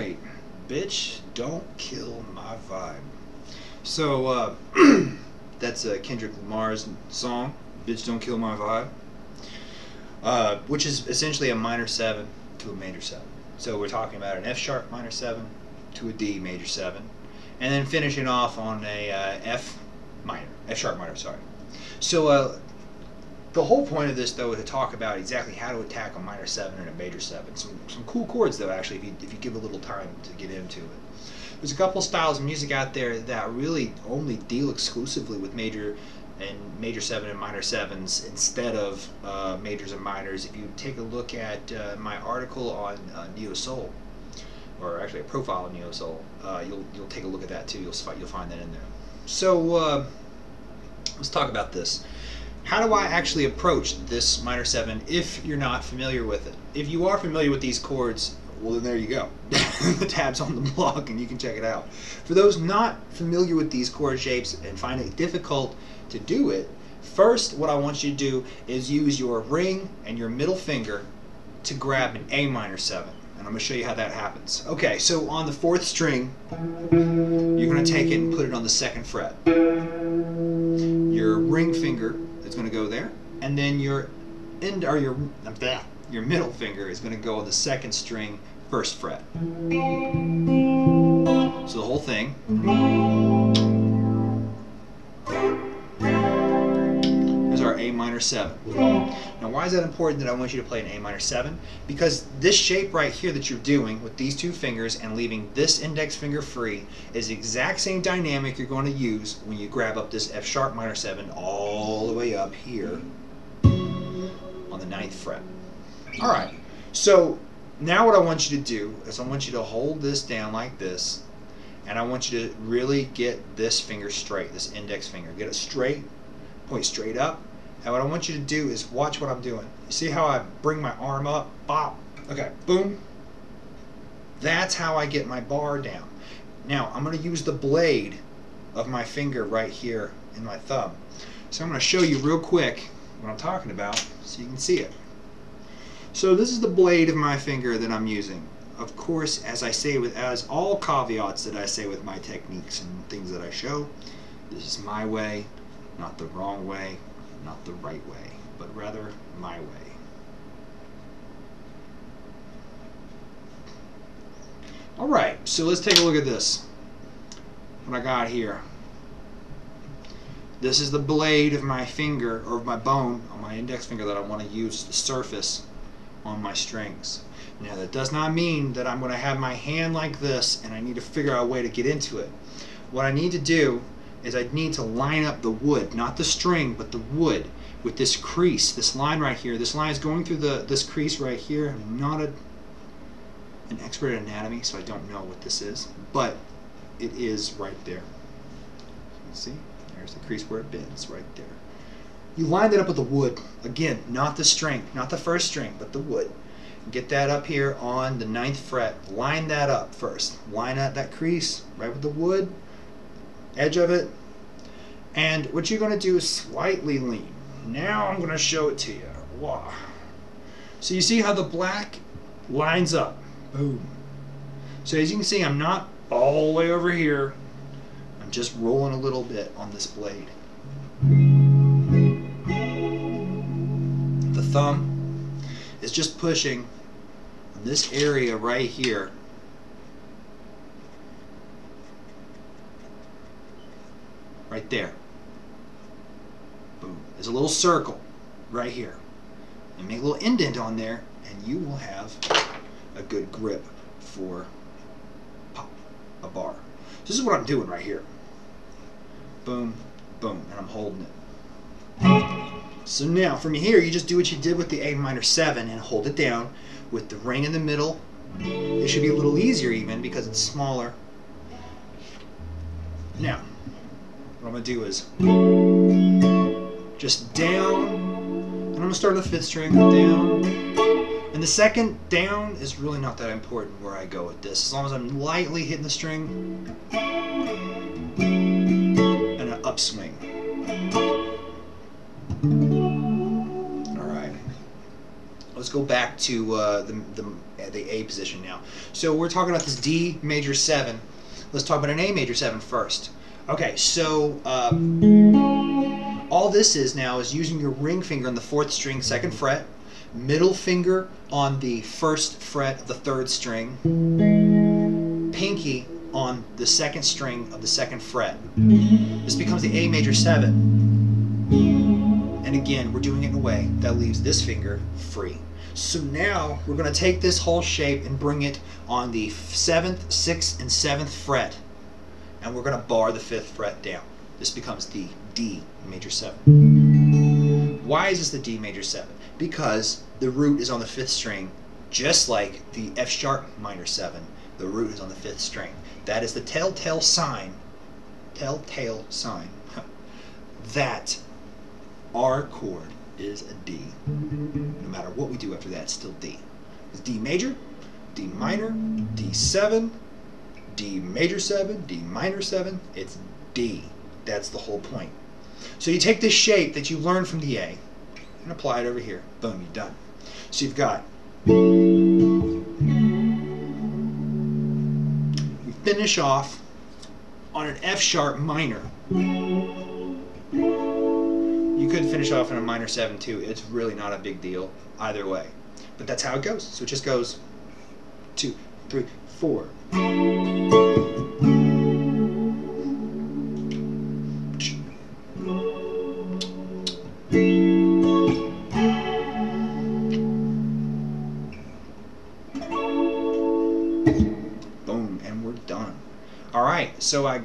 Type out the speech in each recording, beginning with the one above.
Alright, bitch, don't kill my vibe. So, that's Kendrick Lamar's song, Bitch Don't Kill My Vibe, which is essentially a minor 7 to a major 7. So we're talking about an F sharp minor 7 to a D major 7, and then finishing off on a F sharp minor, sorry. So, the whole point of this, though, is to talk about exactly how to attack a minor 7 and a major 7. Some cool chords, though, actually, if you give a little time to get into it. There's a couple styles of music out there that really only deal exclusively with major 7 and minor 7s instead of majors and minors. If you take a look at my article on Neo Soul, or actually a profile of Neo Soul, you'll take a look at that too. You'll find that in there. So let's talk about this. How do I actually approach this minor 7 if you're not familiar with it? If you are familiar with these chords, well then there you go. The tab's on the blog and you can check it out. For those not familiar with these chord shapes and find it difficult to do it, first what I want you to do is use your ring and your middle finger to grab an A minor 7. And I'm going to show you how that happens. Okay, so on the 4th string, you're going to take it and put it on the 2nd fret. Your ring finger is going to go there, and then your middle finger is going to go on the 2nd string, 1st fret. So the whole thing is our A minor 7. Now why is that important that I want you to play an A minor 7? Because this shape right here that you're doing with these two fingers and leaving this index finger free is the exact same dynamic you're going to use when you grab up this F sharp minor 7 all the way up here on the 9th fret. Alright, so now what I want you to do is I want you to hold this down like this, and I want you to really get this finger straight, this index finger. Get it straight, point straight up. And what I want you to do is watch what I'm doing. You see how I bring my arm up? Bop. Okay, boom. That's how I get my bar down. Now, I'm going to use the blade of my finger right here in my thumb. So I'm going to show you real quick what I'm talking about so you can see it. So this is the blade of my finger that I'm using. Of course, as all caveats that I say with my techniques and things that I show, this is my way, not the wrong way, not the right way, but rather my way. Alright, so let's take a look at this. What I got here. This is the blade of my finger, or of my bone, on my index finger that I want to use to surface on my strings. Now that does not mean that I'm going to have my hand like this and I need to figure out a way to get into it. What I need to do is I need to line up the wood, not the string, but the wood, with this crease, this line right here. This line is going through this crease right here. I'm not an expert at anatomy, so I don't know what this is, but it is right there. You see? There's the crease where it bends, right there. You line that up with the wood. Again, not the string, not the 1st string, but the wood. Get that up here on the 9th fret. Line that up first. Line out that crease right with the wood, edge of it, and what you're going to do is slightly lean. Now I'm going to show it to you. Wow. So you see how the black lines up. Boom. So as you can see, I'm not all the way over here. I'm just rolling a little bit on this blade. The thumb is just pushing on this area right here. Right there. Boom. There's a little circle right here. And make a little indent on there, and you will have a good grip for pop, a bar. This is what I'm doing right here. Boom, boom, and I'm holding it. So now, from here, you just do what you did with the A minor 7 and hold it down with the ring in the middle. It should be a little easier even because it's smaller. Now, what I'm going to do is just down, and I'm going to start on the 5th string, down, and the 2nd down is really not that important where I go with this, as long as I'm lightly hitting the string, and an upswing. Alright, let's go back to the A position now. So we're talking about this D major 7. Let's talk about an A major 7 first. Okay, so all this is now is using your ring finger on the 4th string, 2nd fret, middle finger on the 1st fret of the 3rd string, pinky on the 2nd string of the 2nd fret. This becomes the A major 7. And again, we're doing it in a way that leaves this finger free. So now we're going to take this whole shape and bring it on the 7th, 6th, and 7th fret. And we're going to bar the 5th fret down. This becomes the D major 7. Why is this the D major 7? Because the root is on the 5th string, just like the F sharp minor 7. The root is on the 5th string. That is the telltale sign that our chord is a D. No matter what we do after that, it's still D. It's D major, D minor, D7, D major 7, D minor 7. It's D. That's the whole point. So you take this shape that you learned from the A and apply it over here. Boom, you're done. So you've got, we finish off on an F sharp minor. You could finish off in a minor 7 too. It's really not a big deal either way. But that's how it goes. So it just goes 2, 3, 4. Boom, and we're done. All right, so I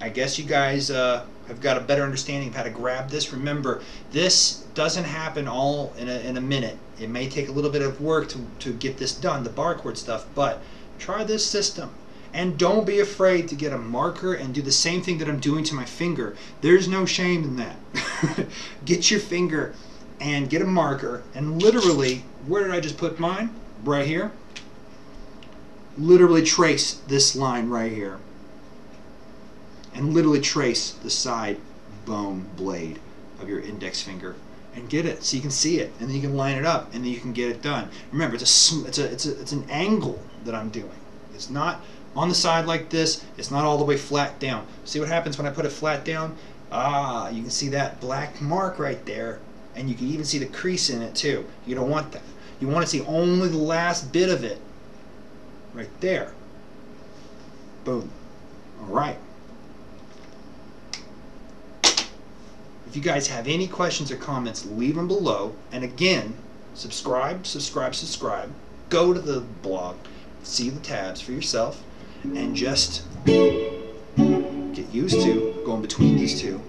guess you guys have got a better understanding of how to grab this. Remember, this doesn't happen all in a minute. It may take a little bit of work to get this done, the bar chord stuff, but try this system. And don't be afraid to get a marker and do the same thing that I'm doing to my finger. There's no shame in that. Get your finger and get a marker and literally, where did I just put mine? Right here. Literally trace this line right here. And literally trace the side bone blade of your index finger and get it so you can see it, and then you can line it up and then you can get it done. Remember, it's an angle that I'm doing. It's not on the side like this. It's not all the way flat down. See what happens when I put it flat down? Ah, you can see that black mark right there, and you can even see the crease in it too. You don't want that. You want to see only the last bit of it right there. Boom. All right. If you guys have any questions or comments, leave them below. And again, subscribe. Go to the blog, see the tabs for yourself, and just get used to going between these two.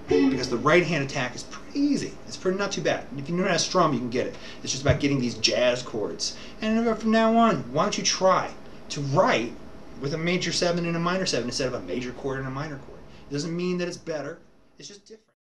Because the right hand attack is pretty easy. It's pretty not too bad. If you know how to strum, you can get it. It's just about getting these jazz chords. And from now on, why don't you try to write with a major 7 and a minor 7 instead of a major chord and a minor chord? It doesn't mean that it's better. It's just different.